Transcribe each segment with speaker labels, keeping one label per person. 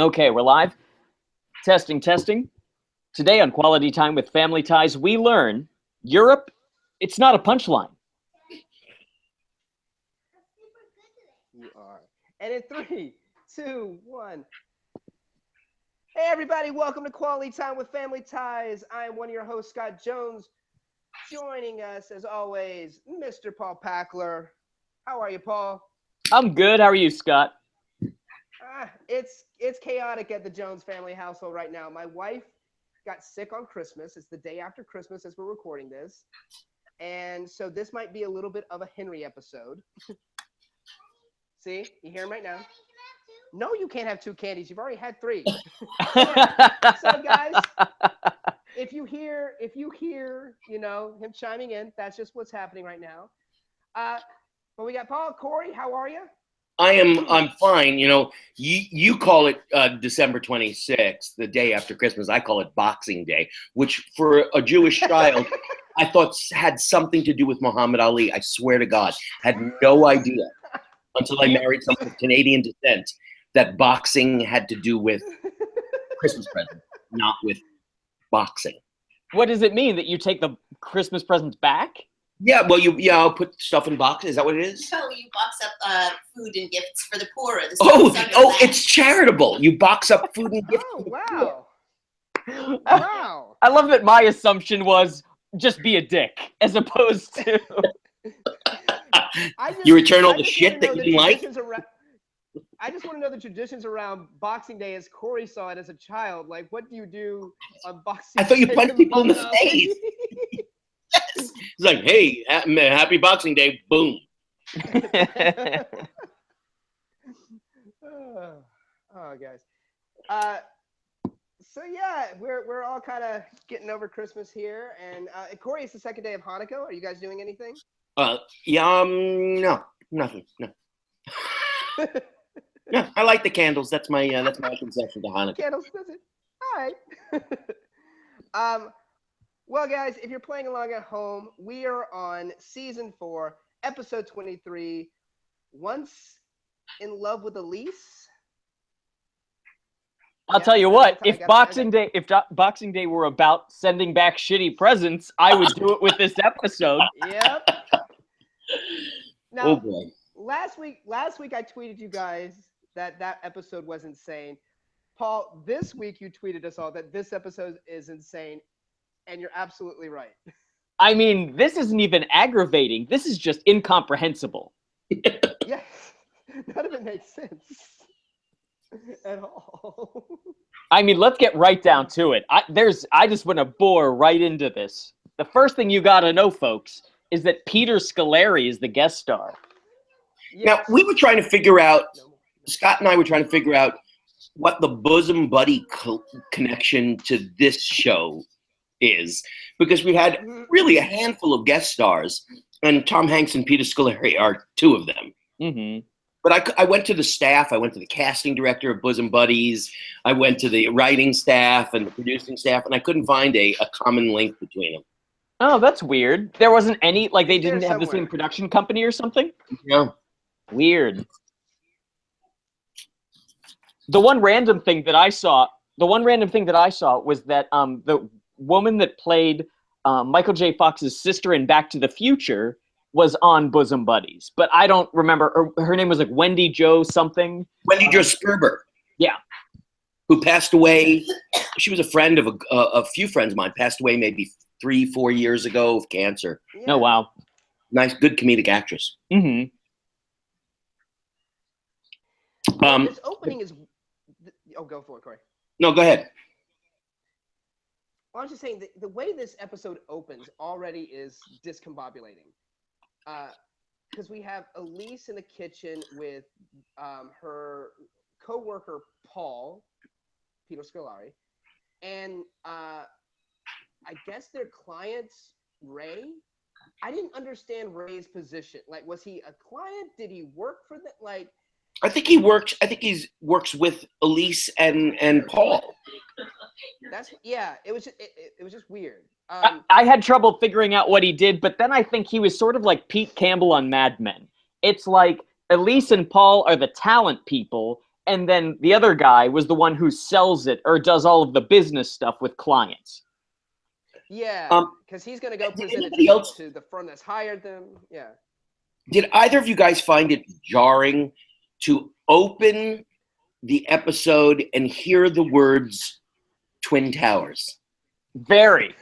Speaker 1: Okay, we're live. Testing, testing. Today on Quality Time with Family Ties, we learn Europe, it's not a punchline.
Speaker 2: You are. And in 3, 2, 1. Hey, everybody, welcome to Quality Time with Family Ties. I am one of your hosts, Scott Jones. Joining us, as always, Mr. Paul Packler. How are you, Paul?
Speaker 1: I'm good. How are you, Scott?
Speaker 2: It's chaotic at the Jones family household right now. My wife got sick on Christmas. It's the day after Christmas as we're recording this. And so this might be a little bit of a Henry episode. See? You hear him right now. No, you can't have 2 candies. You've already had 3. So guys, if you hear, him chiming in, that's just what's happening right now. But we got Paul, Corey, how are you?
Speaker 3: I'm fine. You call it December 26th, the day after Christmas. I call it Boxing Day, which for a Jewish child, I thought had something to do with Muhammad Ali. I swear to God, had no idea until I married someone of Canadian descent that boxing had to do with Christmas presents, not with boxing.
Speaker 1: What does it mean that you take the Christmas presents back?
Speaker 3: Yeah, well, I'll put stuff in boxes. Is that what it is?
Speaker 4: So you box up food and gifts for the poor.
Speaker 3: It's charitable. You box up food and gifts.
Speaker 2: Oh, wow. Wow.
Speaker 1: I love that my assumption was just be a dick, as opposed to...
Speaker 3: You return all the shit that you didn't like?
Speaker 2: I just want to know the traditions around Boxing Day as Corey saw it as a child. Like, what do you do on Boxing Day?
Speaker 3: I thought you punched people in the face. It's like, hey, happy Boxing Day, boom.
Speaker 2: Oh, guys. So yeah, we're all kind of getting over Christmas here, and Corey, it's the second day of Hanukkah. Are you guys doing anything?
Speaker 3: No, nothing. No. Yeah, I like the candles. That's my concession to Hanukkah.
Speaker 2: Candles, that's it. All right. Well, guys, if you're playing along at home, we are on season 4, episode 23. Once in Love with Elise.
Speaker 1: I'll tell you what, if Boxing Day were about sending back shitty presents, I would do it with this episode.
Speaker 2: Yep. Now,
Speaker 3: oh boy.
Speaker 2: Last week I tweeted you guys that episode was insane. Paul, this week you tweeted us all that this episode is insane, and you're absolutely right.
Speaker 1: I mean, this isn't even aggravating. This is just incomprehensible.
Speaker 2: Yes. None of it makes sense at all.
Speaker 1: I mean, let's get right down to it. I just want to bore right into this. The first thing you got to know, folks, is that Peter Scolari is the guest star.
Speaker 2: Yes.
Speaker 3: Now, we were trying to figure out, Scott and I were trying to figure out what the bosom buddy connection to this show is, because we had really a handful of guest stars, and Tom Hanks and Peter Scolari are 2 of them.
Speaker 1: Mm-hmm.
Speaker 3: But I went to the staff. I went to the casting director of Bosom Buddies. I went to the writing staff and the producing staff, and I couldn't find a common link between them.
Speaker 1: Oh, that's weird. There wasn't any, like they didn't have the
Speaker 2: somewhere.
Speaker 1: same production company or something?
Speaker 3: No.
Speaker 1: Weird. The one random thing that I saw was that the woman that played Michael J. Fox's sister in Back to the Future was on Bosom Buddies, but I don't remember. Her name was like Wendy Jo something.
Speaker 3: Wendy Jo Sperber.
Speaker 1: Yeah.
Speaker 3: Who passed away. She was a friend of a few friends of mine, passed away maybe 3-4 years ago of cancer.
Speaker 2: Yeah.
Speaker 1: Oh, wow.
Speaker 3: Nice, good comedic actress.
Speaker 1: Mm-hmm.
Speaker 2: This opening is... Oh, go for it, Corey.
Speaker 3: No, go ahead.
Speaker 2: Well, I was just saying, the way this episode opens already is discombobulating. Because we have Elise in the kitchen with her co-worker, Paul, Peter Scolari, and I guess their client's Ray. I didn't understand Ray's position. Like, was he a client? Did he work for them? Like,
Speaker 3: I think he works with Elise and Paul.
Speaker 2: It was just weird.
Speaker 1: I had trouble figuring out what he did, but then I think he was sort of like Pete Campbell on Mad Men. It's like Elise and Paul are the talent people, and then the other guy was the one who sells it or does all of the business stuff with clients.
Speaker 2: Yeah, because he's going to go present
Speaker 3: anybody
Speaker 2: it
Speaker 3: else-
Speaker 2: to the firm that's hired them. Yeah.
Speaker 3: Did either of you guys find it jarring to open the episode and hear the words Twin Towers?
Speaker 1: Very.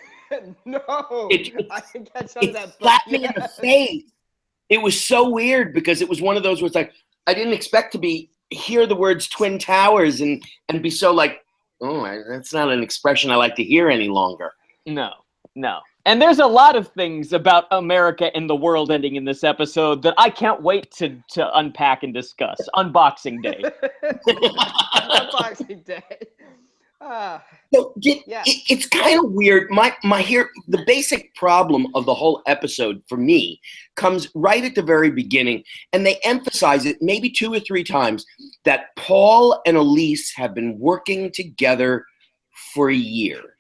Speaker 2: No,
Speaker 3: It-
Speaker 2: I didn't catch on to
Speaker 3: It
Speaker 2: that. but
Speaker 3: slapped me in the
Speaker 2: yes.
Speaker 3: face. It was so weird because it was one of those where it's like, I didn't expect to hear the words Twin Towers and be so like, oh, that's not an expression I like to hear any longer.
Speaker 1: No. And there's a lot of things about America and the world ending in this episode that I can't wait to unpack and discuss. Unboxing Day.
Speaker 2: Unboxing Day.
Speaker 3: So
Speaker 2: Yeah.
Speaker 3: it's kind of weird. The basic problem of the whole episode for me comes right at the very beginning, and they emphasize it maybe 2 or 3 times that Paul and Elise have been working together for a year.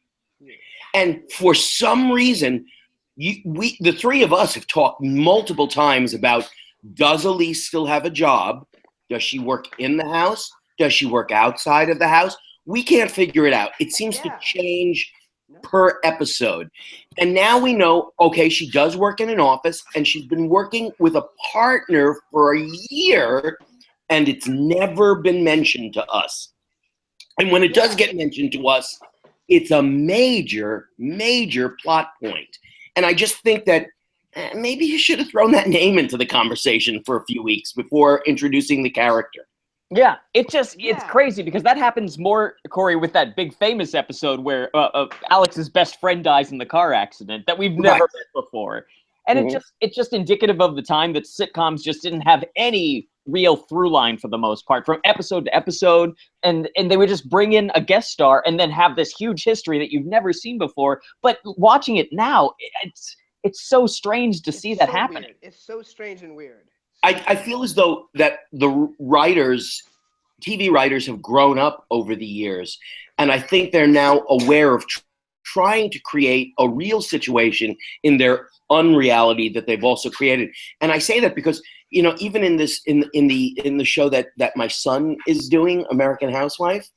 Speaker 3: And for some reason, the 3 of us have talked multiple times about, does Elise still have a job? Does she work in the house? Does she work outside of the house? We can't figure it out. It seems to change per episode. And now we know, okay, she does work in an office, and she's been working with a partner for a year, and it's never been mentioned to us. And when it does get mentioned to us, it's a major, major plot point. And I just think that maybe you should have thrown that name into the conversation for a few weeks before introducing the character.
Speaker 1: Yeah, it's crazy because that happens more, Corey, with that big famous episode where Alex's best friend dies in the car accident that we've never met before. And it's just indicative of the time that sitcoms just didn't have any real through line for the most part, from episode to episode, and they would just bring in a guest star and then have this huge history that you've never seen before. But watching it now, it's so strange to see that happening.
Speaker 2: Weird. It's so strange and weird.
Speaker 3: I feel as though that the TV writers have grown up over the years, and I think they're now aware of trying to create a real situation in their unreality that they've also created. And I say that because, you know, even in this in the show that my son is doing, American Housewife,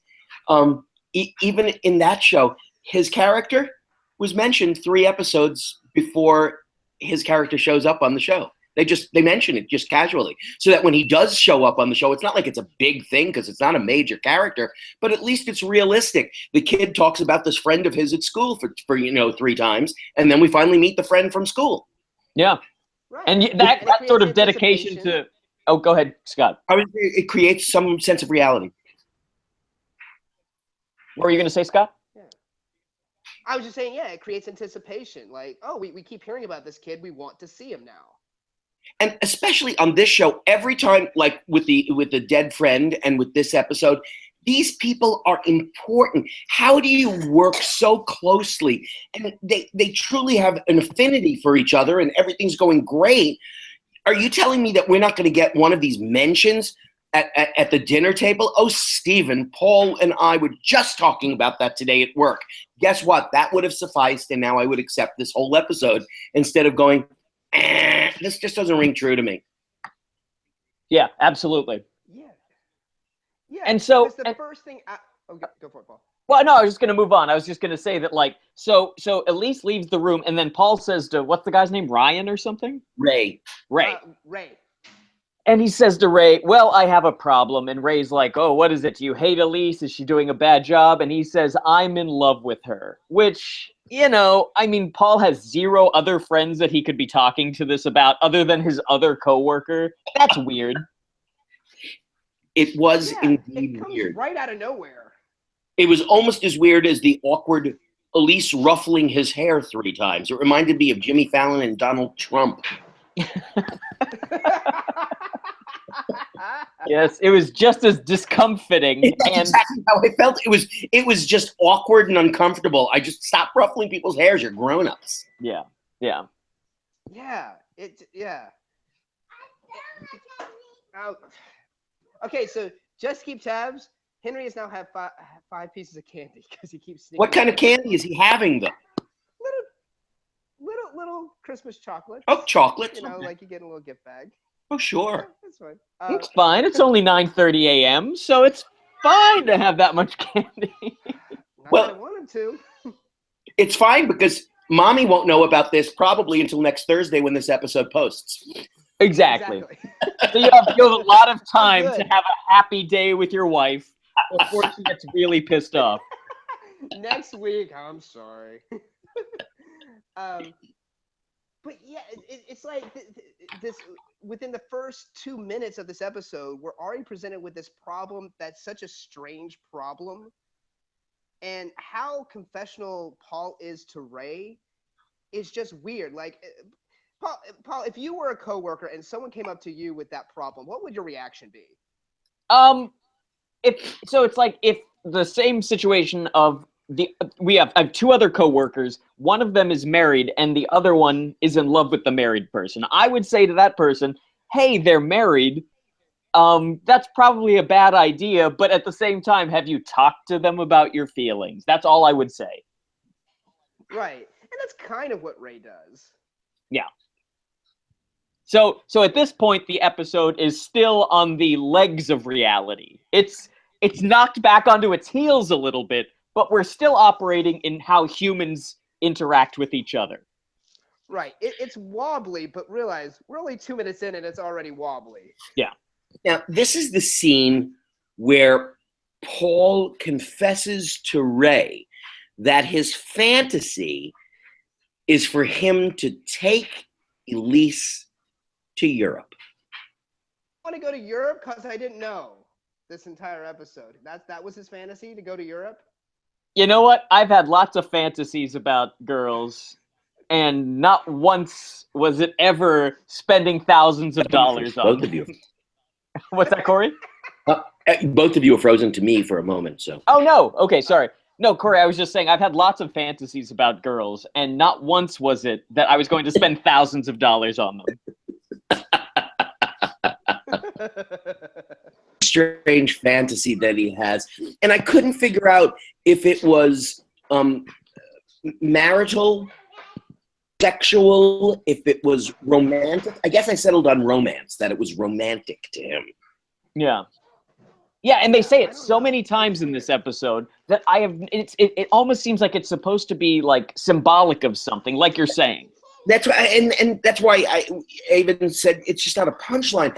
Speaker 3: even in that show, his character was mentioned 3 episodes before his character shows up on the show. They mention it just casually, so that when he does show up on the show, it's not like it's a big thing because it's not a major character, but at least it's realistic. The kid talks about this friend of his at school for 3 times, and then we finally meet the friend from school.
Speaker 1: Yeah,
Speaker 2: Right.
Speaker 1: and that sort of dedication to. Oh, go ahead, Scott.
Speaker 3: It creates some sense of reality.
Speaker 1: What were you going to say, Scott?
Speaker 2: Yeah. I was just saying, it creates anticipation. Like, oh, we keep hearing about this kid. We want to see him now.
Speaker 3: And especially on this show, every time, like with the dead friend and with this episode, these people are important. How do you work so closely? And they truly have an affinity for each other and everything's going great. Are you telling me that we're not going to get one of these mentions at the dinner table? Oh, Stephen, Paul and I were just talking about that today at work. Guess what? That would have sufficed, and now I would accept this whole episode instead of going, this just doesn't ring true to me.
Speaker 1: Yeah, absolutely.
Speaker 2: Yeah.
Speaker 1: And so,
Speaker 2: the first thing. Go for it, Paul.
Speaker 1: Well, no, I was just going to move on. I was just going to say that, like, so Elise leaves the room, and then Paul says to, what's the guy's name, Ryan or something?
Speaker 3: Ray.
Speaker 2: Ray.
Speaker 1: And he says to Ray, well, I have a problem. And Ray's like, oh, what is it? Do you hate Elise? Is she doing a bad job? And he says, I'm in love with her. Which, you know, I mean, Paul has 0 other friends that he could be talking to this about other than his other coworker. That's weird.
Speaker 3: It was indeed
Speaker 2: it comes
Speaker 3: weird.
Speaker 2: Right out of nowhere.
Speaker 3: It was almost as weird as the awkward Elise ruffling his hair 3 times. It reminded me of Jimmy Fallon and Donald Trump.
Speaker 1: Yes, it was just as discomfiting.
Speaker 3: That's exactly how I felt. It was just awkward and uncomfortable. I just stop ruffling people's hairs. You're grown-ups.
Speaker 1: Yeah.
Speaker 2: Okay, so just keep tabs. Henry has now had 5 pieces of candy because he keeps sneaking.
Speaker 3: What kind of candy is he having, though?
Speaker 2: Little Christmas chocolate.
Speaker 3: Oh, chocolate.
Speaker 2: You know, like you get in a little gift bag.
Speaker 3: Oh, sure.
Speaker 2: That's fine.
Speaker 1: It's fine. It's only 9:30 a.m., so it's fine to have that much candy.
Speaker 2: Not
Speaker 3: Well-
Speaker 2: that I wanted to.
Speaker 3: It's fine because Mommy won't know about this probably until next Thursday when this episode posts.
Speaker 1: Exactly. So you have a lot of time
Speaker 2: good.
Speaker 1: to have a happy day with your wife before she gets really pissed off.
Speaker 2: Next week, I'm sorry. But yeah, it's like this. Within the first 2 minutes of this episode, we're already presented with this problem that's such a strange problem. And how confessional Paul is to Ray is just weird. Like, Paul, if you were a coworker and someone came up to you with that problem, what would your reaction be?
Speaker 1: It's like if the same situation of I have two other coworkers. One of them is married, and the other one is in love with the married person. I would say to that person, "Hey, they're married. That's probably a bad idea, but at the same time, have you talked to them about your feelings?" That's all I would say.
Speaker 2: Right. And that's kind of what Ray does.
Speaker 1: Yeah. So at this point, the episode is still on the legs of reality. It's knocked back onto its heels a little bit, but we're still operating in how humans interact with each other.
Speaker 2: Right. It's wobbly, but realize we're only 2 minutes in and it's already wobbly.
Speaker 1: Yeah.
Speaker 3: Now, this is the scene where Paul confesses to Ray that his fantasy is for him to take Elise to Europe.
Speaker 2: I want to go to Europe because I didn't know this entire episode. That was his fantasy, to go to Europe?
Speaker 1: You know what? I've had lots of fantasies about girls, and not once was it ever spending thousands of dollars on
Speaker 3: Both of you.
Speaker 1: What's that, Corey?
Speaker 3: Both of you were frozen to me for a moment, so.
Speaker 1: Oh, no. Okay, sorry. No, Corey, I was just saying I've had lots of fantasies about girls, and not once was it that I was going to spend thousands of dollars on them.
Speaker 3: Strange fantasy that he has. And I couldn't figure out if it was marital, sexual, if it was romantic. I guess I settled on romance, that it was romantic to him.
Speaker 1: Yeah. Yeah, and they say it so many times in this episode that it almost seems like it's supposed to be like symbolic of something, like you're saying.
Speaker 3: That's why, and that's why I even said it's just not a punchline.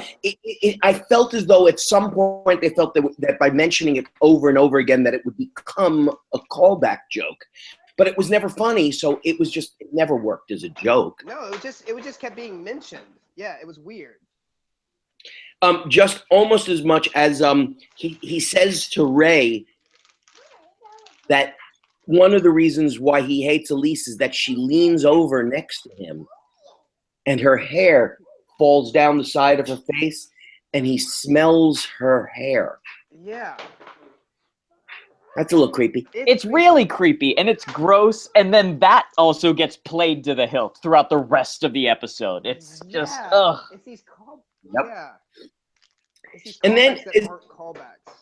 Speaker 3: I felt as though at some point they felt that by mentioning it over and over again that it would become a callback joke, but it was never funny, so it never worked as a joke.
Speaker 2: No, it just kept being mentioned. Yeah, it was weird.
Speaker 3: Just almost as much as he says to Ray that one of the reasons why he hates Elise is that she leans over next to him and her hair falls down the side of her face and he smells her hair.
Speaker 2: Yeah.
Speaker 3: That's a little creepy.
Speaker 1: It's really creepy, and it's gross, and then that also gets played to the hilt throughout the rest of the episode. It's just, ugh.
Speaker 2: It's these
Speaker 3: Yep.
Speaker 2: Yeah. It's these
Speaker 3: And then
Speaker 2: callbacks that aren't callbacks.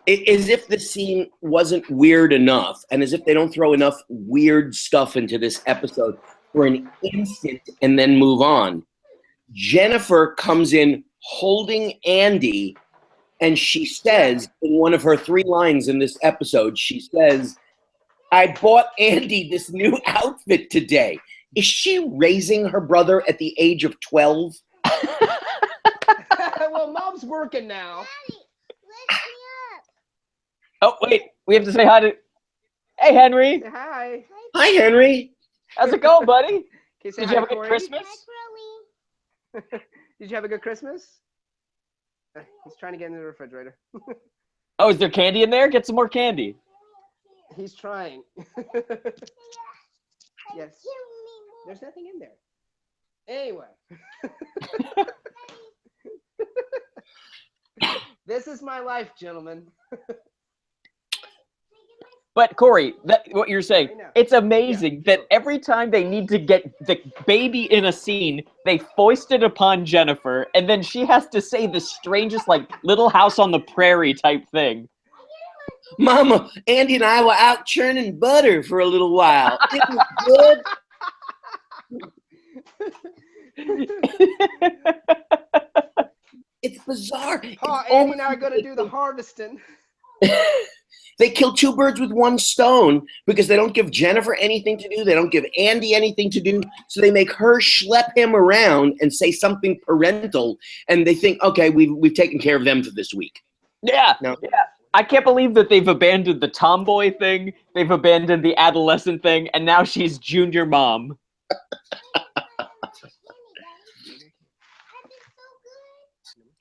Speaker 3: As if the scene wasn't weird enough, and as if they don't throw enough weird stuff into this episode for an instant and then move on. Jennifer comes in holding Andy, and she says, in one of her 3 lines in this episode, she says, "I bought Andy this new outfit today." Is she raising her brother at the age of 12?
Speaker 2: Well, Mom's working now.
Speaker 4: Daddy, lift me up.
Speaker 1: Oh, wait, we have to say hi to... Hey, Henry.
Speaker 2: Say hi.
Speaker 3: Hi, Henry.
Speaker 1: How's it going, buddy?
Speaker 2: Can you say
Speaker 1: Did
Speaker 2: hi
Speaker 1: you have
Speaker 2: to
Speaker 1: a good
Speaker 2: Corey?
Speaker 1: Christmas?
Speaker 4: Hi, Crowley.
Speaker 2: Did you have a good Christmas? He's trying to get into the refrigerator.
Speaker 1: Oh, is there candy in there? Get some more candy.
Speaker 2: He's trying. Yes.
Speaker 4: Give me more.
Speaker 2: There's nothing in there. Anyway. This is my life, gentlemen.
Speaker 1: But Corey, what you're saying,
Speaker 2: I know.
Speaker 1: it's amazing
Speaker 2: Yeah,
Speaker 1: that every time they need to get the baby in a scene, they foist it upon Jennifer, and then she has to say the strangest, like, Little House on the Prairie type thing.
Speaker 3: Mama, Andy and I were out churning butter for a little while. It was good. It's bizarre.
Speaker 2: Paul,
Speaker 3: It's
Speaker 2: Andy
Speaker 3: almost
Speaker 2: and I are going to do the harvesting.
Speaker 3: They kill two birds with one stone because they don't give Jennifer anything to do. They don't give Andy anything to do. So they make her schlep him around and say something parental. And they think, okay, we've taken care of them for this week.
Speaker 1: Yeah,
Speaker 3: No.
Speaker 1: yeah. I can't believe that they've abandoned the tomboy thing. They've abandoned the adolescent thing, and now she's junior mom.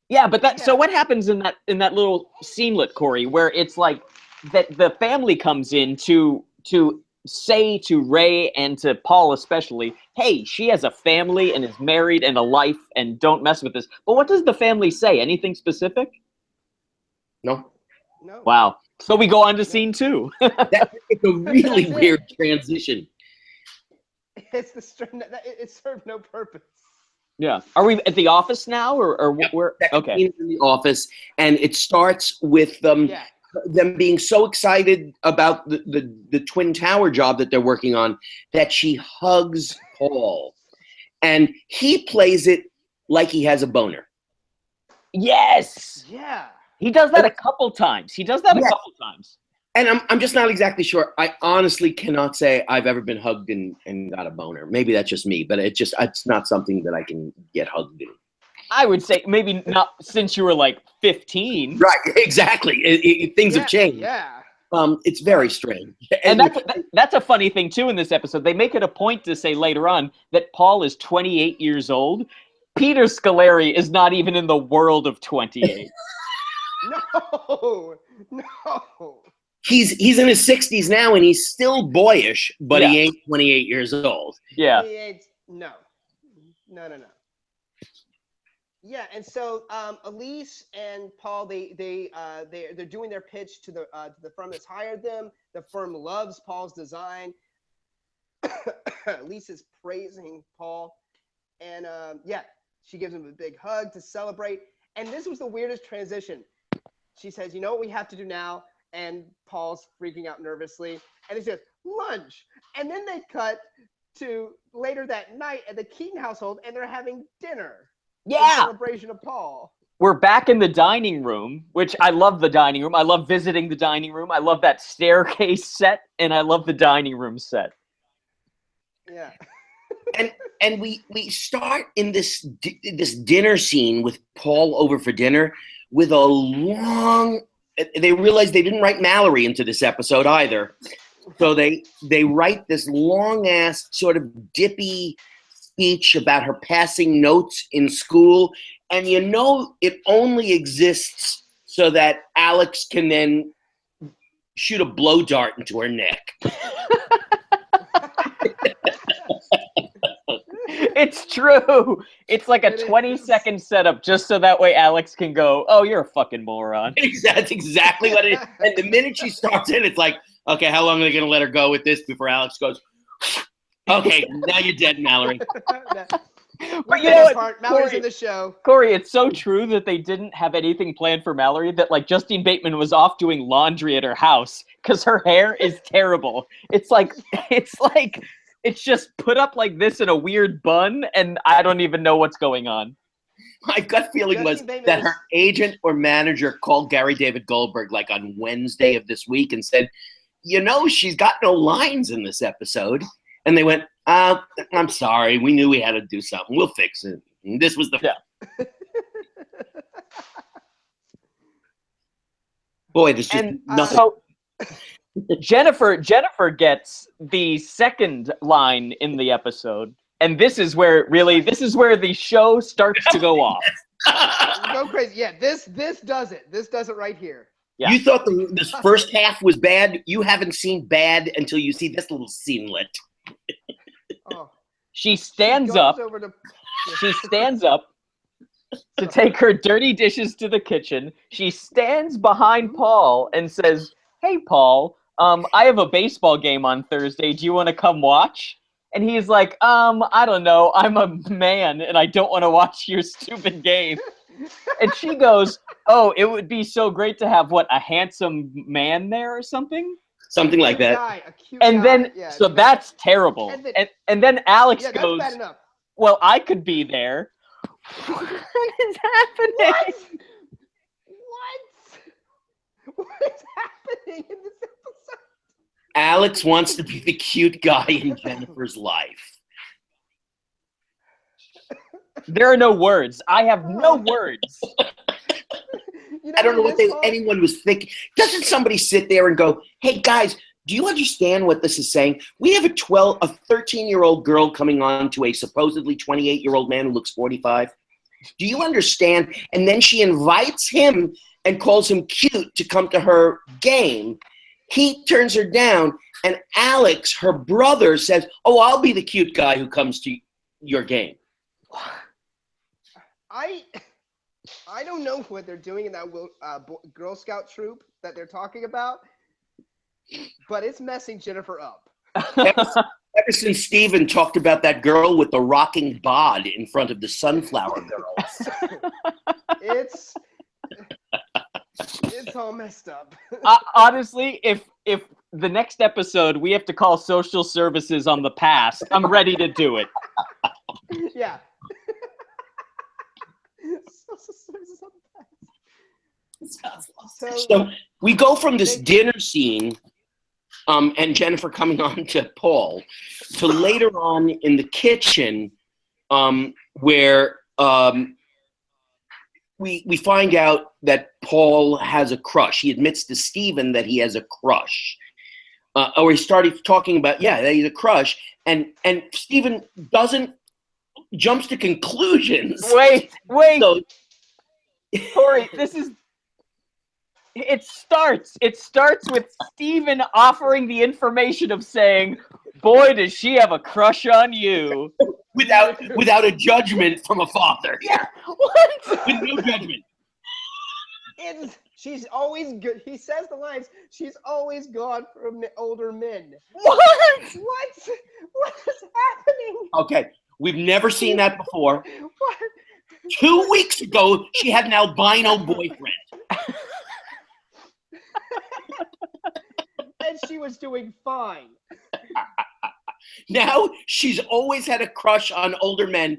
Speaker 1: Yeah, but so what happens in that little scenelet, Corey, where it's like that the family comes in to say to Ray and to Paul especially, hey, she has a family and is married and a life and don't mess with this. But what does the family say? Anything specific?
Speaker 3: No.
Speaker 2: No.
Speaker 1: Wow. So we go on to scene 2.
Speaker 3: It's a really weird transition.
Speaker 2: It's it served no purpose.
Speaker 1: Yeah. Are we at the office now, or
Speaker 3: Yep.
Speaker 1: we're okay?
Speaker 3: In the office, and it starts with them being so excited about the Twin Tower job that they're working on that she hugs Paul, and he plays it like he has a boner.
Speaker 1: Yes.
Speaker 2: Yeah.
Speaker 1: He does that a couple times. And
Speaker 3: I'm just not exactly sure. I honestly cannot say I've ever been hugged and got a boner. Maybe that's just me, but it's not something that I can get hugged in.
Speaker 1: I would say maybe not since you were like 15.
Speaker 3: Right, exactly. Things have changed.
Speaker 2: Yeah.
Speaker 3: It's very strange.
Speaker 1: And that's a funny thing too in this episode. They make it a point to say later on that Paul is 28 years old. Peter Scolari is not even in the world of 28.
Speaker 2: No.
Speaker 3: He's in his 60s now, and he's still boyish, but he ain't 28 years old.
Speaker 1: Yeah.
Speaker 2: No. Yeah, and so Elise and Paul, they're doing their pitch to the firm that's hired them. The firm loves Paul's design. Elise is praising Paul, and she gives him a big hug to celebrate. And this was the weirdest transition. She says, "You know what we have to do now?" And Paul's freaking out nervously, and he says, "Lunch." And then they cut to later that night at the Keaton household, and they're having dinner.
Speaker 1: Yeah.
Speaker 2: In celebration of Paul.
Speaker 1: We're back in the dining room, which I love the dining room. I love visiting the dining room. I love that staircase set, and I love the dining room set.
Speaker 2: Yeah.
Speaker 3: and we start in this dinner scene with Paul over for dinner with a long. They realized they didn't write Mallory into this episode either, so they write this long ass sort of dippy speech about her passing notes in school, and it only exists so that Alex can then shoot a blow dart into her neck.
Speaker 1: It's true. It's like a 20-second setup just so that way Alex can go, "Oh, you're a fucking moron."
Speaker 3: That's exactly what it is. And the minute she starts in, it's like, okay, how long are they going to let her go with this before Alex goes, "Okay, now you're dead, Mallory."
Speaker 1: But you know what,
Speaker 2: Mallory's in the show.
Speaker 1: Corey, it's so true that they didn't have anything planned for Mallory, that like Justine Bateman was off doing laundry at her house because her hair is terrible. It's just put up like this in a weird bun, and I don't even know what's going on.
Speaker 3: My gut feeling was that her agent or manager called Gary David Goldberg like on Wednesday of this week and said, "She's got no lines in this episode." And they went, "I'm sorry. We knew we had to do something. We'll fix it." And this was the...
Speaker 1: Yeah.
Speaker 3: Boy, there's just nothing.
Speaker 1: So Jennifer gets the second line in the episode, and this is where the show starts to go off.
Speaker 2: Go crazy. Yeah, this does it. This does it right here.
Speaker 1: Yeah.
Speaker 3: You thought this first half was bad. You haven't seen bad until you see this little scenelet.
Speaker 2: Oh.
Speaker 1: She stands up. She stands up to take her dirty dishes to the kitchen. She stands behind Paul and says, "Hey, Paul, I have a baseball game on Thursday. Do you want to come watch?" And he's like, "I don't know. I'm a man and I don't want to watch your stupid game." And she goes, "Oh, it would be so great to have a handsome man there or something?" Something like that. And then, so that's terrible. And then Alex goes,
Speaker 2: that's bad enough.
Speaker 1: "Well, I could be there." What is happening?
Speaker 2: What is happening in this episode?
Speaker 3: Alex wants to be the cute guy in Jennifer's life.
Speaker 1: There are no words. I have no words.
Speaker 2: You
Speaker 3: I don't know what
Speaker 2: this
Speaker 3: anyone was thinking. Doesn't somebody sit there and go, hey, guys, do you understand what this is saying? We have a 13-year-old girl coming on to a supposedly 28-year-old man who looks 45. Do you understand? And then she invites him and calls him cute to come to her game. He turns her down, and Alex, her brother, says, oh, I'll be the cute guy who comes to your game.
Speaker 2: I don't know what they're doing in that Girl Scout troop that they're talking about, but it's messing Jennifer up.
Speaker 3: Ever since Steven talked about that girl with the rocking bod in front of the Sunflower Girls.
Speaker 2: It's all messed up.
Speaker 1: Honestly, if the next episode we have to call social services on the past, I'm ready to do it.
Speaker 2: Yeah.
Speaker 3: So we go from this dinner scene and Jennifer coming on to Paul to later on in the kitchen where we find out that Paul has a crush. He admits to Steven that he has a crush. Or he started talking about, that he's a crush. And Steven jumps to conclusions.
Speaker 1: Wait.
Speaker 3: So,
Speaker 1: Tori, it starts with Steven offering the information of saying, boy, does she have a crush on you.
Speaker 3: without a judgment from a father.
Speaker 1: Yeah, what?
Speaker 3: With no judgment.
Speaker 2: She's always good. He says the lines, she's always gone for older men.
Speaker 1: What?
Speaker 2: What is happening?
Speaker 3: Okay, we've never seen that before.
Speaker 2: What?
Speaker 3: 2 weeks ago, she had an albino boyfriend.
Speaker 2: And she was doing fine.
Speaker 3: Now, she's always had a crush on older men.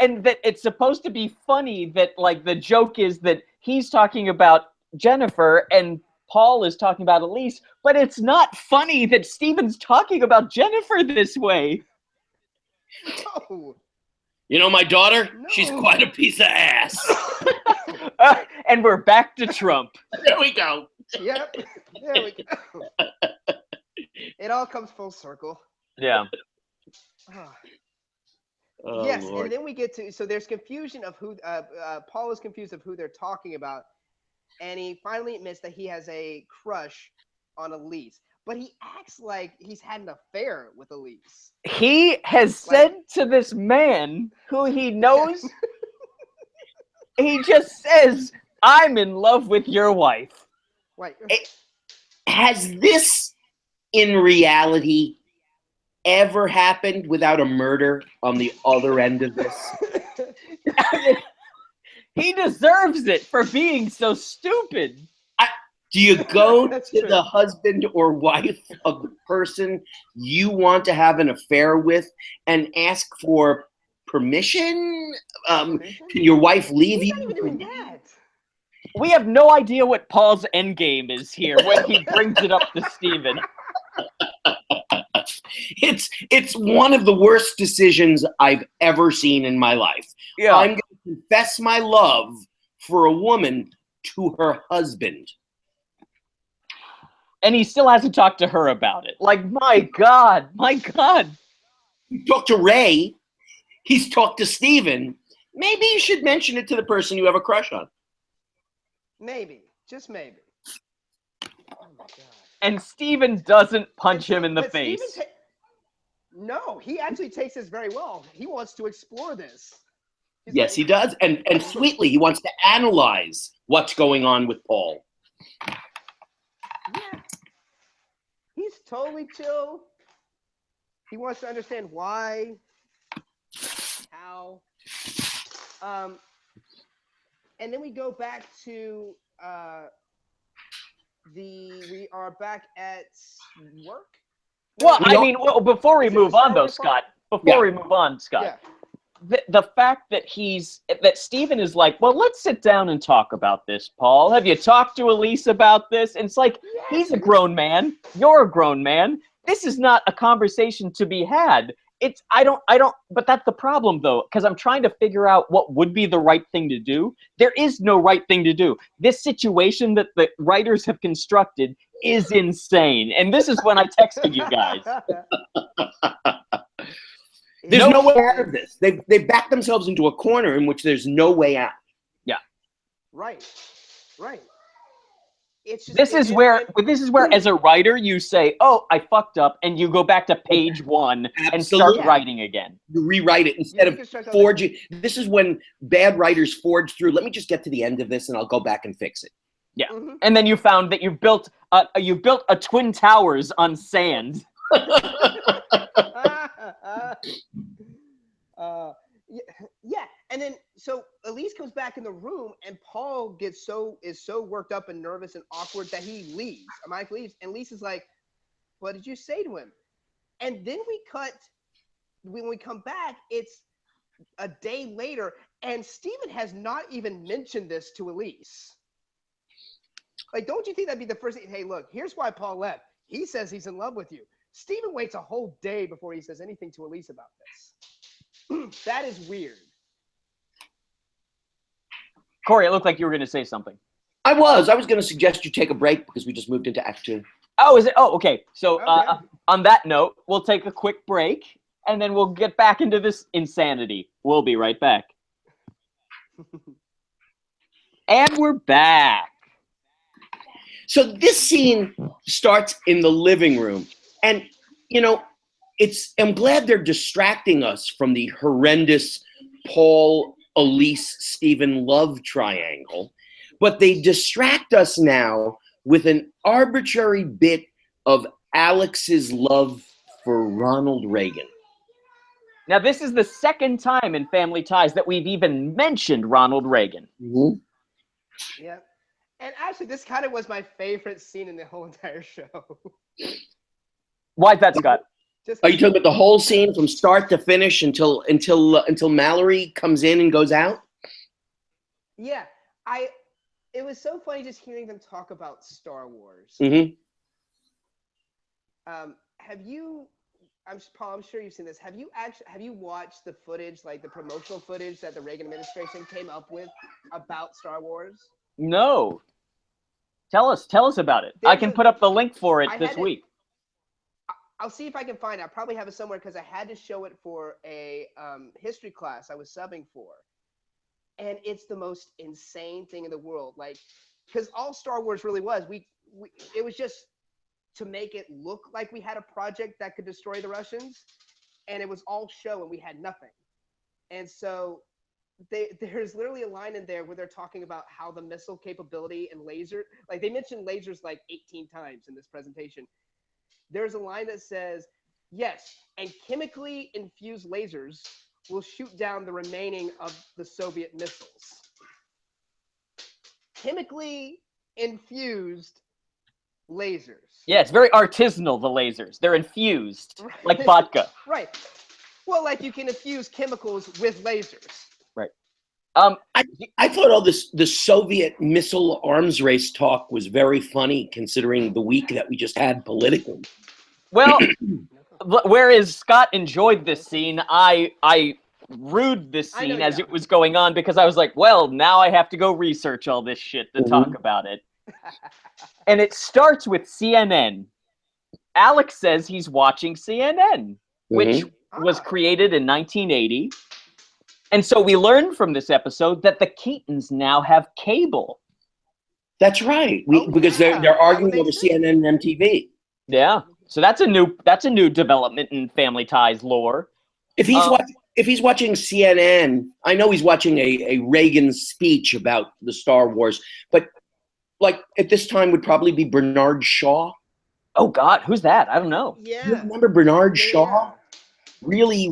Speaker 1: And that it's supposed to be funny that, like, the joke is that he's talking about Jennifer and Paul is talking about Elise, but it's not funny that Steven's talking about Jennifer this way.
Speaker 2: No.
Speaker 3: You know my daughter?
Speaker 2: No.
Speaker 3: She's quite a piece of ass.
Speaker 1: And we're back to Trump.
Speaker 3: There we go.
Speaker 2: Yep. There we go. It all comes full circle.
Speaker 1: Yeah.
Speaker 3: Oh,
Speaker 2: Yes,
Speaker 3: Lord.
Speaker 2: and then we get to, so there's confusion of who, Paul is confused of who they're talking about, and he finally admits that he has a crush on Elise, but he acts like he's had an affair with Elise.
Speaker 1: He has said to this man who he knows, he just says, I'm in love with your wife.
Speaker 2: Wait.
Speaker 3: Has this, in reality, ever happened without a murder on the other end of this?
Speaker 1: He deserves it for being so stupid.
Speaker 3: Do you go
Speaker 2: That's
Speaker 3: to
Speaker 2: true.
Speaker 3: the husband or wife of the person you want to have an affair with and ask for permission? Can your wife leave
Speaker 2: He's
Speaker 3: you?
Speaker 2: not even doing that.
Speaker 1: We have no idea what Paul's endgame is here when he brings it up to Steven.
Speaker 3: It's one of the worst decisions I've ever seen in my life.
Speaker 1: Yeah.
Speaker 3: I'm going to confess my love for a woman to her husband.
Speaker 1: And he still hasn't talked to her about it. Like, my God.
Speaker 3: He talked to Ray. He's talked to Steven. Maybe you should mention it to the person you have a crush on.
Speaker 2: Maybe. Just maybe. Oh my God.
Speaker 1: And Steven doesn't punch him in the
Speaker 2: But
Speaker 1: face.
Speaker 2: Steven no, he actually takes this very well. He wants to explore this. He's
Speaker 3: Yes,
Speaker 2: like,
Speaker 3: he does. And sweetly, he wants to analyze what's going on with Paul.
Speaker 2: Yeah. He's totally chill. He wants to understand why, how. And then we go back to we are back at work.
Speaker 1: Well, I mean, before we move on, though,
Speaker 2: Scott.
Speaker 1: Scott. Before we move on, Scott.
Speaker 2: Yeah.
Speaker 1: the fact that Steven is like, well, let's sit down and talk about this, Paul. Have you talked to Elise about this? And it's like, he's a grown man. You're a grown man. This is not a conversation to be had. But that's the problem, though, because I'm trying to figure out what would be the right thing to do. There is no right thing to do. This situation that the writers have constructed is insane. And this is when I texted you guys.
Speaker 3: There's no way out of this. They've backed themselves into a corner in which there's no way out.
Speaker 1: Yeah.
Speaker 2: Right. It's just,
Speaker 1: this is where, as a writer, you say, "Oh, I fucked up," and you go back to page 1 and start writing again.
Speaker 3: You rewrite it instead of forging. This is when bad writers forge through. Let me just get to the end of this, and I'll go back and fix it.
Speaker 1: Yeah, and then you found that you've built a twin towers on sand.
Speaker 2: Yeah, and then so Elise comes back in the room, and Paul is so worked up and nervous and awkward that he leaves. Mike leaves, and Lisa's like, "What did you say to him?" And then when we come back, it's a day later, and Steven has not even mentioned this to Elise. Like, don't you think that'd be the first thing? Hey, look, here's why Paul left. He says he's in love with you. Steven waits a whole day before he says anything to Elise about this. That is weird.
Speaker 1: Corey, it looked like you were going to say something.
Speaker 3: I was going to suggest you take a break because we just moved into Act 2.
Speaker 1: Oh, is it? Oh, okay. So
Speaker 2: Okay.
Speaker 1: On that note, we'll take a quick break, and then we'll get back into this insanity. We'll be right back. And we're back.
Speaker 3: So this scene starts in the living room, and I'm glad they're distracting us from the horrendous Paul, Elise, Steven love triangle, but they distract us now with an arbitrary bit of Alex's love for Ronald Reagan.
Speaker 1: Now, this is the second time in Family Ties that we've even mentioned Ronald Reagan.
Speaker 3: Mm-hmm.
Speaker 2: Yeah. And actually, this kind of was my favorite scene in the whole entire show.
Speaker 1: Why's that, Scott?
Speaker 3: Are you talking about the whole scene from start to finish until Mallory comes in and goes out?
Speaker 2: Yeah, it was so funny just hearing them talk about Star Wars.
Speaker 3: Mm-hmm.
Speaker 2: Paul, I'm sure you've seen this. Have you watched the footage, like the promotional footage that the Reagan administration came up with about Star Wars?
Speaker 1: No. Tell us about it. I can put up the link for it this week.
Speaker 2: I'll see if I can find it. I probably have it somewhere because I had to show it for a history class I was subbing for. And it's the most insane thing in the world. Like, because all Star Wars really was, it was just to make it look like we had a project that could destroy the Russians. And it was all show and we had nothing. And so there's literally a line in there where they're talking about how the missile capability and laser, like they mentioned lasers like 18 times in this presentation. There's a line that says, yes, and chemically infused lasers will shoot down the remaining of the Soviet missiles. Chemically infused lasers.
Speaker 1: Yeah, it's very artisanal, the lasers. They're infused, like vodka.
Speaker 2: Right. Well, like you can infuse chemicals with lasers.
Speaker 1: Right.
Speaker 3: I thought the Soviet missile arms race talk was very funny considering the week that we just had politically.
Speaker 1: Well, whereas Scott enjoyed this scene, I rued this scene as it was going on because I was like, well, now I have to go research all this shit to talk about it. And it starts with CNN. Alex says he's watching CNN, which was created in 1980. And so we learned from this episode that the Keatons now have cable.
Speaker 3: That's right. Because they're arguing over CNN and MTV.
Speaker 1: Yeah. So that's a new development in Family Ties lore.
Speaker 3: If he's watching CNN, I know he's watching a Reagan speech about the Star Wars, but like at this time would probably be Bernard Shaw.
Speaker 1: Oh God, who's that? I don't know.
Speaker 2: Yeah.
Speaker 3: You remember Bernard Shaw? Really,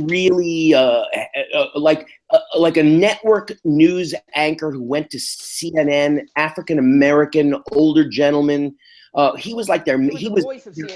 Speaker 3: like a network news anchor who went to CNN, African American, older gentleman. He was like their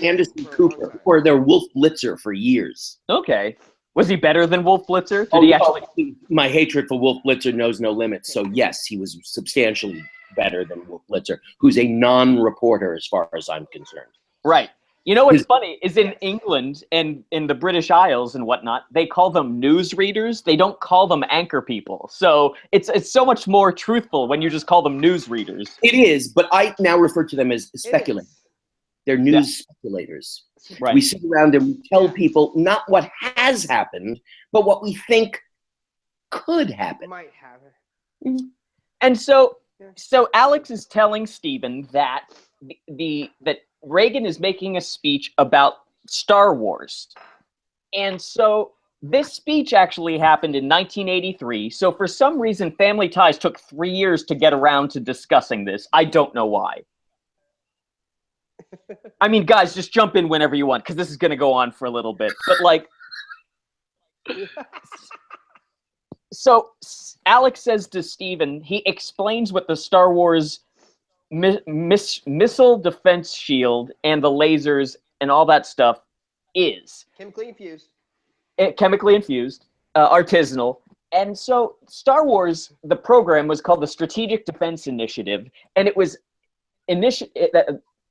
Speaker 3: Anderson Cooper or their Wolf Blitzer for years.
Speaker 1: Okay. Was he better than Wolf Blitzer? Did
Speaker 3: Oh,
Speaker 1: he actually?
Speaker 3: my hatred for Wolf Blitzer knows no limits. So yes, he was substantially better than Wolf Blitzer, who's a non-reporter as far as I'm concerned.
Speaker 1: Right. You know what's
Speaker 3: His-
Speaker 1: funny is in England and in the British Isles and whatnot, they call them news readers. They don't call them anchor people. So it's so much more truthful when you just call them news readers.
Speaker 3: It is, but I now refer to them as speculators. They're news speculators.
Speaker 1: Right.
Speaker 3: We sit around and we tell people not what has happened, but what we think could happen.
Speaker 2: Might have it.
Speaker 1: And so Alex is telling Stephen that that Reagan is making a speech about Star Wars. And so this speech actually happened in 1983. So for some reason, Family Ties took 3 years to get around to discussing this. I don't know why. I mean, guys, just jump in whenever you want, because this is going to go on for a little bit. But, like, so Alex says to Stephen, he explains what the Star Wars missile defense shield and the lasers and all that stuff is.
Speaker 2: Chemically infused.
Speaker 1: Chemically infused, artisanal. And so Star Wars, the program was called the Strategic Defense Initiative, and it was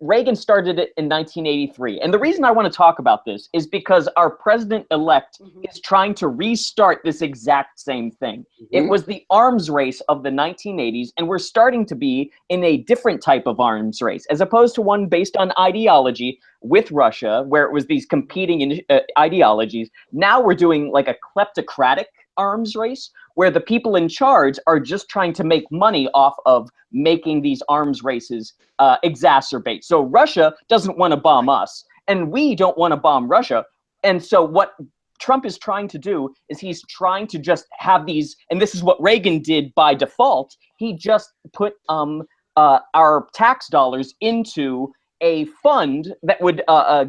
Speaker 1: Reagan started it in 1983. And the reason I want to talk about this is because our president-elect is trying to restart this exact same thing. It was the arms race of the 1980s, and we're starting to be in a different type of arms race, as opposed to one based on ideology with Russia, where it was these competing ideologies. Now we're doing like a kleptocratic arms race, where the people in charge are just trying to make money off of making these arms races exacerbate. So Russia doesn't want to bomb us, and we don't want to bomb Russia. And so what Trump is trying to do is he's trying to just have these, and this is what Reagan did by default. He just put our tax dollars into a fund that would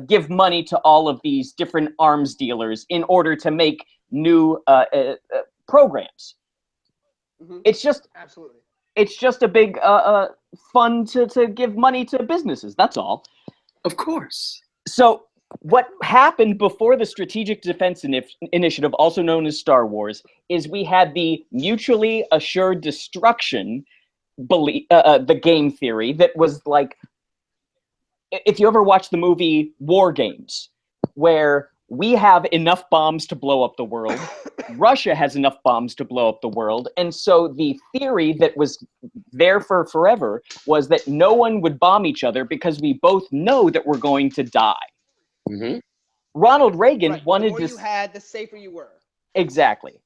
Speaker 1: give money to all of these different arms dealers in order to make new programs. It's just
Speaker 2: absolutely.
Speaker 1: It's just a big fund to give money to businesses. That's all.
Speaker 3: Of course.
Speaker 1: So what happened before the Strategic Defense Initiative, also known as Star Wars, is we had the mutually assured destruction the game theory that was like, if you ever watch the movie War Games, where we have enough bombs to blow up the world, Russia has enough bombs to blow up the world, and so the theory that was there for forever was that no one would bomb each other because we both know that we're going to die. Ronald Reagan wanted
Speaker 2: the more you had, the safer you were.
Speaker 1: Exactly,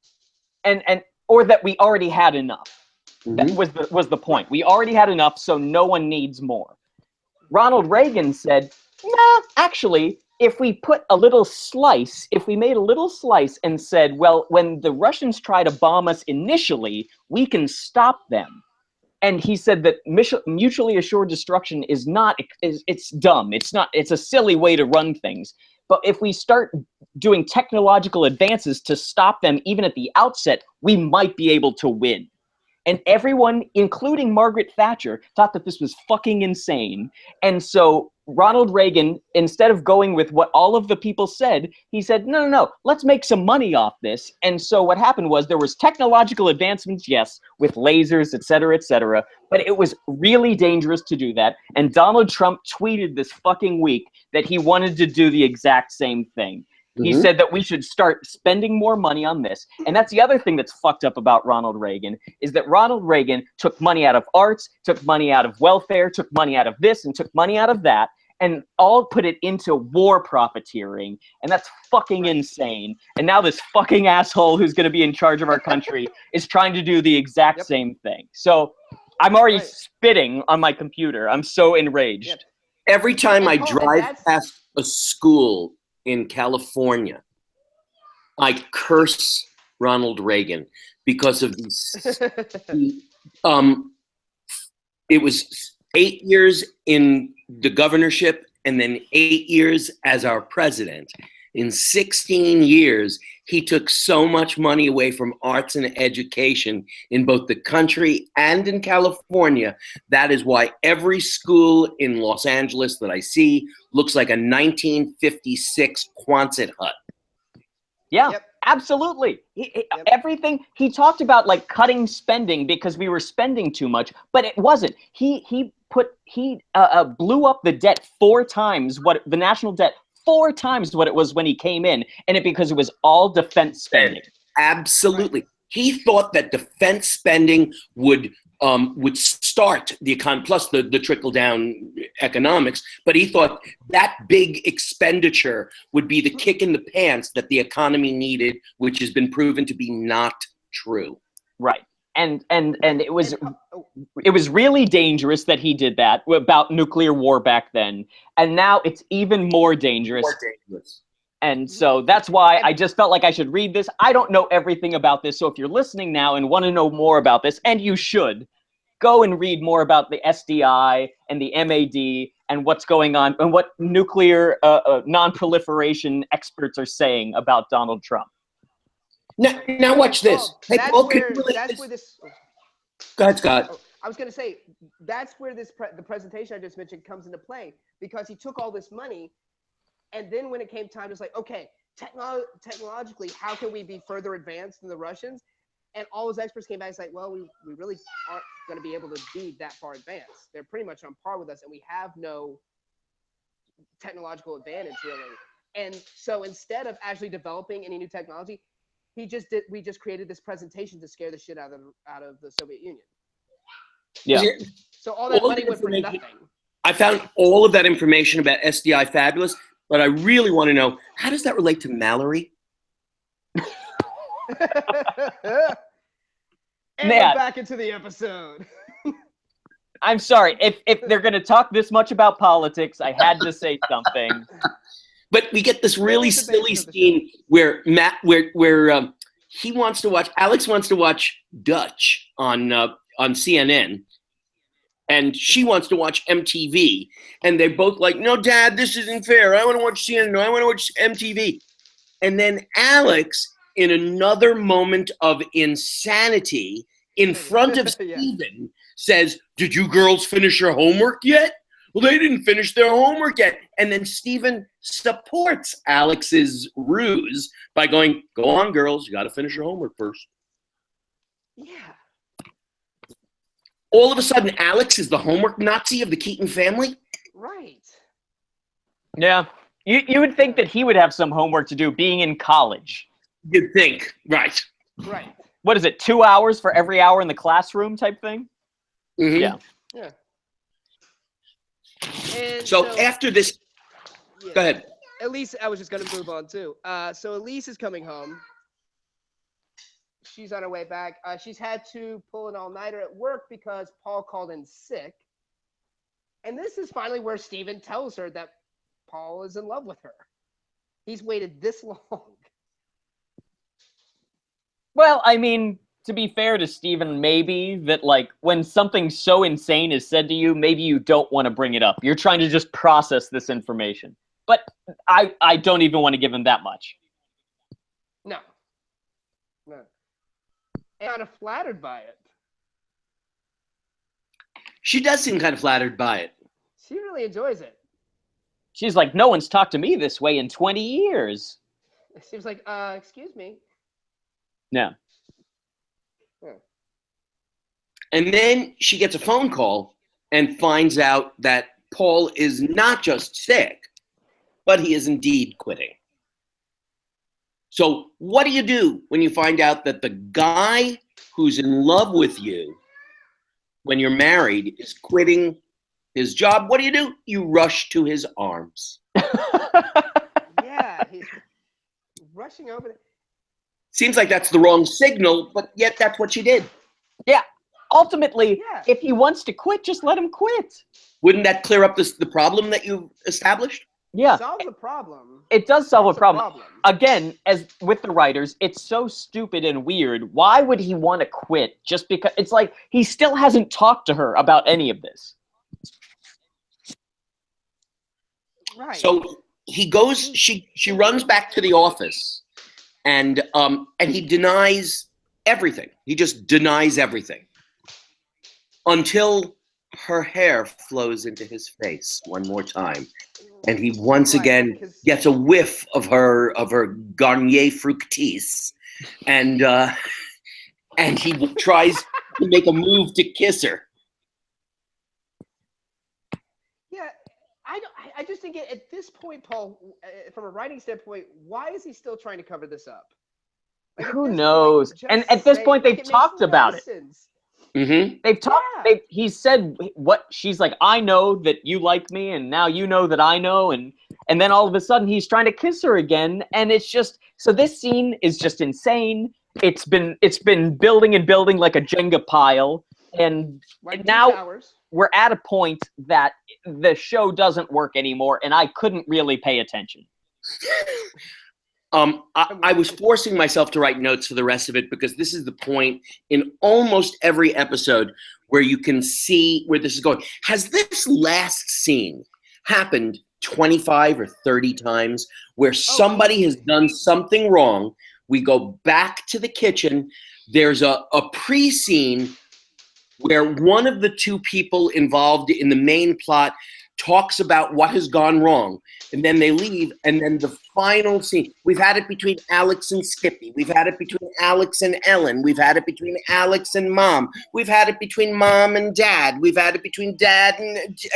Speaker 1: and or that we already had enough. That was the point. We already had enough, so no one needs more. Ronald Reagan said, "Nah, actually, if we put a little slice, if we made a little slice and said, well, when the Russians try to bomb us initially, we can stop them." And he said that mutually assured destruction is not, it's dumb. It's a silly way to run things. But if we start doing technological advances to stop them even at the outset, we might be able to win. And everyone, including Margaret Thatcher, thought that this was fucking insane. And so Ronald Reagan, instead of going with what all of the people said, he said, no, let's make some money off this. And so what happened was there was technological advancements, yes, with lasers, et cetera, but it was really dangerous to do that. And Donald Trump tweeted this fucking week that he wanted to do the exact same thing. He said that we should start spending more money on this. And that's the other thing that's fucked up about Ronald Reagan, is that Ronald Reagan took money out of arts, took money out of welfare, took money out of this, and took money out of that, and all put it into war profiteering. And that's fucking insane. And now this fucking asshole who's going to be in charge of our country is trying to do the exact same thing. So I'm already spitting on my computer. I'm so enraged.
Speaker 3: Every time I drive past a school in California, I curse Ronald Reagan because of these. It was 8 years in the governorship and then 8 years as our president. In 16 years, he took so much money away from arts and education in both the country and in California. That is why every school in Los Angeles that I see looks like a 1956 Quonset hut.
Speaker 1: Yeah, Absolutely.
Speaker 2: Yep.
Speaker 1: Everything he talked about, like cutting spending because we were spending too much, but it wasn't. He blew up the debt 4 times what the national debt 4 times what it was when he came in, and because it was all defense spending.
Speaker 3: Absolutely. He thought that defense spending would start the economy, plus the trickle down economics. But he thought that big expenditure would be the kick in the pants that the economy needed, which has been proven to be not true.
Speaker 1: Right. And it was really dangerous that he did that about nuclear war back then, and now it's even more dangerous. And so that's why I just felt like I should read this. I don't know everything about this, so if you're listening now and want to know more about this, and you should, go and read more about the SDI and the MAD and what's going on and what nuclear non-proliferation experts are saying about Donald Trump.
Speaker 3: Now watch this.
Speaker 2: Hey, Paul, that's where this.
Speaker 3: Go ahead, Scott.
Speaker 2: I was going to say that's where the presentation I just mentioned comes into play, because he took all this money. And then when it came time, it's like, okay, technologically, how can we be further advanced than the Russians? And all those experts came back and said, well, we really aren't going to be able to be that far advanced. They're pretty much on par with us, and we have no technological advantage, really. And so instead of actually developing any new technology, we just created this presentation to scare the shit out of the Soviet Union.
Speaker 1: Yeah.
Speaker 2: So all that money went for nothing. I
Speaker 3: found all of that information about SDI fabulous. But I really want to know, how does that relate to Mallory?
Speaker 2: And we're back into the episode.
Speaker 1: I'm sorry. If they're going to talk this much about politics, I had to say something.
Speaker 3: But we get this really silly scene where he wants to watch, Alex wants to watch Dutch on CNN. And she wants to watch MTV. And they're both like, no, Dad, this isn't fair. I want to watch CNN. No, I want to watch MTV. And then Alex, in another moment of insanity, in front of Steven, says, did you girls finish your homework yet? Well, they didn't finish their homework yet. And then Steven supports Alex's ruse by going, go on, girls. You got to finish your homework first.
Speaker 2: Yeah.
Speaker 3: All of a sudden, Alex is the homework Nazi of the Keaton family?
Speaker 2: Right.
Speaker 1: Yeah. You would think that he would have some homework to do being in college.
Speaker 3: You'd think. Right.
Speaker 2: Right.
Speaker 1: What is it, 2 hours for every hour in the classroom type thing?
Speaker 3: Mm-hmm.
Speaker 1: Yeah.
Speaker 2: Yeah. And
Speaker 3: so after this,
Speaker 2: yeah.
Speaker 3: Go ahead.
Speaker 2: Elise, I was just going to move on too. So Elise is coming home. She's on her way back. She's had to pull an all-nighter at work because Paul called in sick. And this is finally where Steven tells her that Paul is in love with her. He's waited this long.
Speaker 1: Well, I mean, to be fair to Steven, maybe that, like, when something so insane is said to you, maybe you don't want to bring it up. You're trying to just process this information. But I don't even want to give him that much.
Speaker 2: No. And kind of flattered by it.
Speaker 3: She does seem kind of flattered by it.
Speaker 2: She really enjoys it.
Speaker 1: She's like, no one's talked to me this way in 20 years.
Speaker 2: She was like, excuse me.
Speaker 1: Yeah.
Speaker 3: And then she gets a phone call and finds out that Paul is not just sick, but he is indeed quitting. So what do you do when you find out that the guy who's in love with you when you're married is quitting his job? What do? You rush to his arms.
Speaker 2: Yeah, he's rushing over there.
Speaker 3: Seems like that's the wrong signal, but yet that's what she did.
Speaker 1: Yeah. Ultimately, if he wants to quit, just let him quit.
Speaker 3: Wouldn't that clear up the problem that you've established?
Speaker 1: Yeah.
Speaker 2: Solve the problem.
Speaker 1: It does solve a problem. Again, as with the writers, it's so stupid and weird. Why would he want to quit just because? It's like he still hasn't talked to her about any of this.
Speaker 2: Right.
Speaker 3: So he goes, she runs back to the office and he denies everything. He just denies everything until her hair flows into his face one more time, and he once
Speaker 2: Right,
Speaker 3: again
Speaker 2: 'cause-
Speaker 3: gets a whiff of her Garnier Fructis, and he tries to make a move to kiss her.
Speaker 2: Yeah, I just think at this point, Paul, from a writing standpoint, why is he still trying to cover this up? Like, at
Speaker 1: Who
Speaker 2: this
Speaker 1: knows?
Speaker 2: point,
Speaker 1: And
Speaker 2: just
Speaker 1: at this
Speaker 2: say
Speaker 1: point,
Speaker 2: it. Like,
Speaker 1: they've
Speaker 2: it makes
Speaker 1: talked
Speaker 2: no
Speaker 1: about it.
Speaker 2: sense.
Speaker 3: Mm-hmm.
Speaker 1: They've talked.
Speaker 2: Yeah.
Speaker 1: He said what she's like. I know that you like me, and now you know that I know, and then all of a sudden he's trying to kiss her again, and it's just so. This scene is just insane. It's been building and building like a Jenga pile, and
Speaker 2: Like
Speaker 1: now
Speaker 2: towers.
Speaker 1: we're at a point that the show doesn't work anymore, and I couldn't really pay attention.
Speaker 3: I was forcing myself to write notes for the rest of it because this is the point in almost every episode where you can see where this is going. Has this last scene happened 25 or 30 times where somebody has done something wrong? We go back to the kitchen. There's a pre-scene where one of the two people involved in the main plot talks about what has gone wrong, and then they leave, and then the final scene. We've had it between Alex and Skippy. We've had it between Alex and Ellen. We've had it between Alex and Mom. We've had it between Mom and Dad. We've had it between Dad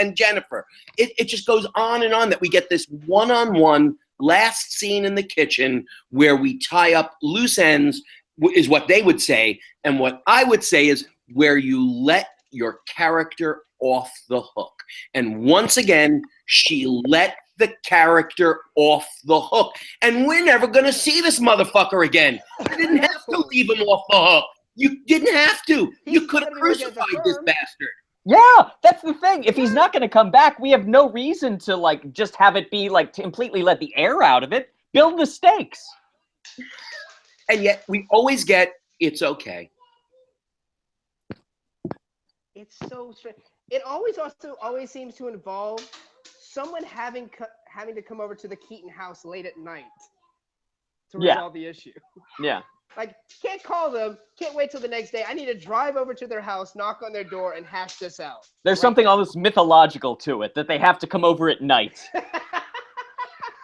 Speaker 3: and Jennifer. It just goes on and on that we get this one-on-one last scene in the kitchen where we tie up loose ends, is what they would say, and what I would say is where you let your character off the hook. And once again, she let the character off the hook. And we're never going to see this motherfucker again. You didn't have to leave him off the hook. You didn't have to. You could have crucified this bastard.
Speaker 1: Yeah, that's the thing. If he's not going to come back, we have no reason to like just have it be like to completely let the air out of it. Build the stakes.
Speaker 3: And yet we always get, it's okay.
Speaker 2: It's so strange. It always seems to involve someone having to come over to the Keaton house late at night to resolve the issue.
Speaker 1: Yeah.
Speaker 2: Like, can't call them, can't wait till the next day. I need to drive over to their house, knock on their door, and hash this out.
Speaker 1: There's something almost mythological to it, that they have to come over at night.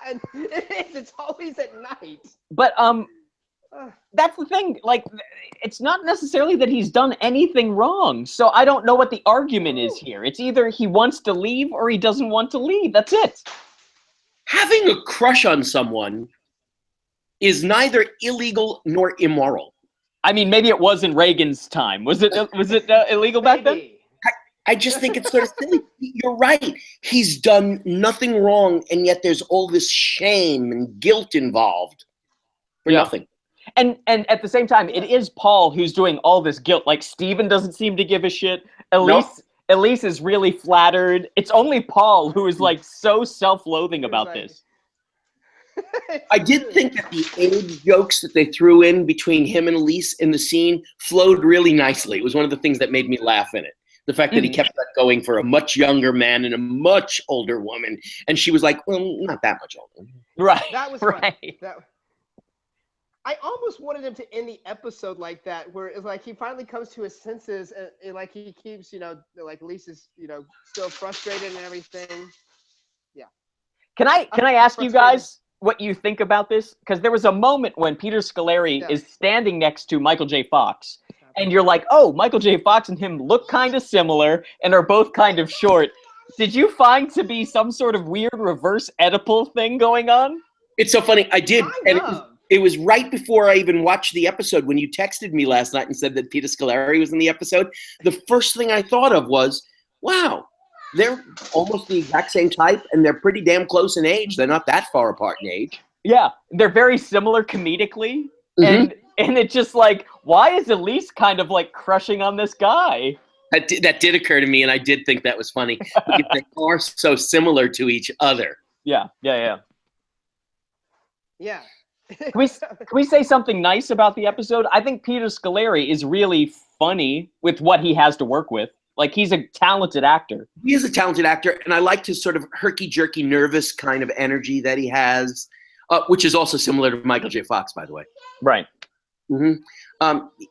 Speaker 2: And it's always at night.
Speaker 1: But that's the thing. Like, it's not necessarily that he's done anything wrong. So I don't know what the argument is here. It's either he wants to leave or he doesn't want to leave. That's it.
Speaker 3: Having a crush on someone is neither illegal nor immoral.
Speaker 1: I mean, maybe it was in Reagan's time. Was it illegal back then?
Speaker 3: I just think it's sort of silly. You're right. He's done nothing wrong, and yet there's all this shame and guilt involved for nothing.
Speaker 1: And at the same time, it is Paul who's doing all this guilt. Like, Steven doesn't seem to give a shit. Elise is really flattered. It's only Paul who is like so self-loathing about this.
Speaker 3: I did think that the age jokes that they threw in between him and Elise in the scene flowed really nicely. It was one of the things that made me laugh in it. The fact that he kept that going for a much younger man and a much older woman. And she was like, well, not that much older.
Speaker 1: Right.
Speaker 2: That was
Speaker 1: right.
Speaker 2: I almost wanted him to end the episode like that, where it's like he finally comes to his senses, and like he keeps, like Lisa's, still frustrated and everything. Yeah.
Speaker 1: Can I ask you guys what you think about this? Because there was a moment when Peter Scolari is standing next to Michael J. Fox, and you're like, oh, Michael J. Fox and him look kind of similar and are both kind of short. Did you find to be some sort of weird reverse Oedipal thing going on?
Speaker 3: It's so funny. I did. And it was right before I even watched the episode when you texted me last night and said that Peter Scolari was in the episode. The first thing I thought of was, wow, they're almost the exact same type, and they're pretty damn close in age. They're not that far apart in age.
Speaker 1: Yeah, they're very similar comedically. And it's just like, why is Elise kind of like crushing on this guy?
Speaker 3: That did occur to me, and I did think that was funny. Because they are so similar to each other.
Speaker 2: Yeah.
Speaker 1: Can we say something nice about the episode? I think Peter Scolari is really funny with what he has to work with. Like, he's a talented actor.
Speaker 3: He is a talented actor, and I liked his sort of herky-jerky, nervous kind of energy that he has, which is also similar to Michael J. Fox, by the way.
Speaker 1: Right.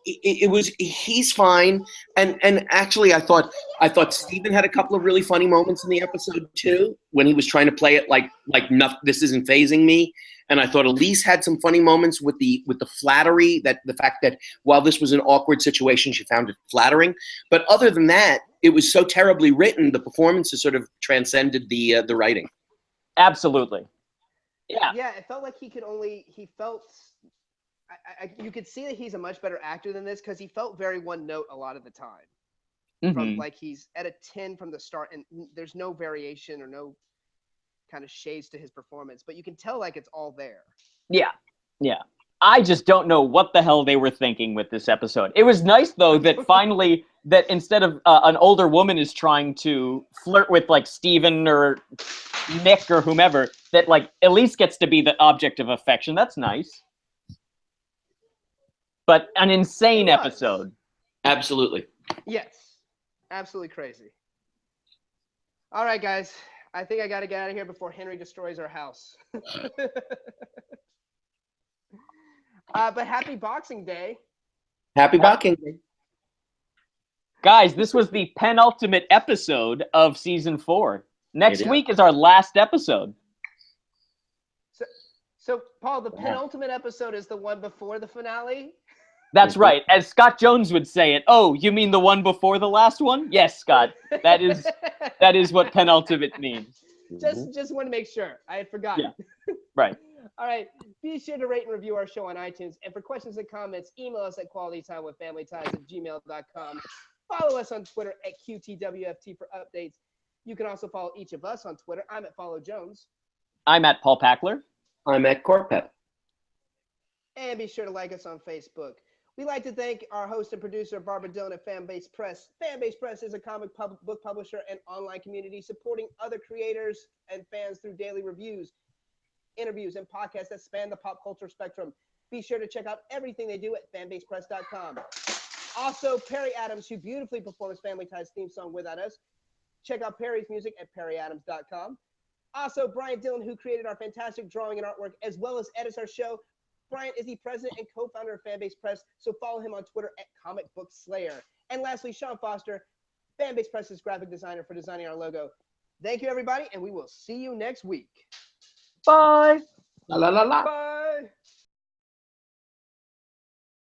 Speaker 3: He's fine, and actually I thought Steven had a couple of really funny moments in the episode too, when he was trying to play it like nothing, this isn't phasing me. And I thought Elise had some funny moments with the flattery, that the fact that while this was an awkward situation, she found it flattering. But other than that, it was so terribly written. The performances sort of transcended the writing.
Speaker 1: Absolutely. Yeah.
Speaker 2: Yeah, it felt like he felt. You could see that he's a much better actor than this, because he felt very one note a lot of the time. From like he's at a 10 from the start, and there's no variation or no kind of shades to his performance, but you can tell like it's all there.
Speaker 1: Yeah. I just don't know what the hell they were thinking with this episode. It was nice though that finally that instead of an older woman is trying to flirt with like Steven or Nick or whomever, that like Elise gets to be the object of affection. That's nice. But an insane episode.
Speaker 3: Absolutely.
Speaker 2: Yes. Absolutely crazy. All right, guys. I think I got to get out of here before Henry destroys our house. But happy Boxing Day.
Speaker 3: Happy Boxing Day.
Speaker 1: Guys, this was the penultimate episode of season 4. Next week is our last episode.
Speaker 2: So Paul, the penultimate episode is the one before the finale?
Speaker 1: That's right. As Scott Jones would say it. Oh, you mean the one before the last one? Yes, Scott. That is what penultimate means.
Speaker 2: Just want to make sure. I had forgotten.
Speaker 1: Yeah. Right.
Speaker 2: All right. Be sure to rate and review our show on iTunes. And for questions and comments, email us at qualitytimewithfamilyties@gmail.com. Follow us on Twitter at QTWFT for updates. You can also follow each of us on Twitter. I'm at Follow Jones.
Speaker 1: I'm at Paul Packler.
Speaker 3: I'm at Corpep.
Speaker 2: And be sure to like us on Facebook. We'd like to thank our host and producer, Barbara Dillon at Fanbase Press. Fanbase Press is a comic book publisher and online community supporting other creators and fans through daily reviews, interviews, and podcasts that span the pop culture spectrum. Be sure to check out everything they do at fanbasepress.com. Also, Perry Adams, who beautifully performs Family Ties theme song Without Us. Check out Perry's music at perryadams.com. Also, Brian Dillon, who created our fantastic drawing and artwork, as well as edits our show. Brian is the president and co-founder of Fanbase Press, so follow him on Twitter at Comic Book Slayer. And lastly, Sean Foster, Fanbase Press's graphic designer, for designing our logo. Thank you, everybody, and we will see you next week.
Speaker 1: Bye.
Speaker 3: La la la la.
Speaker 2: Bye.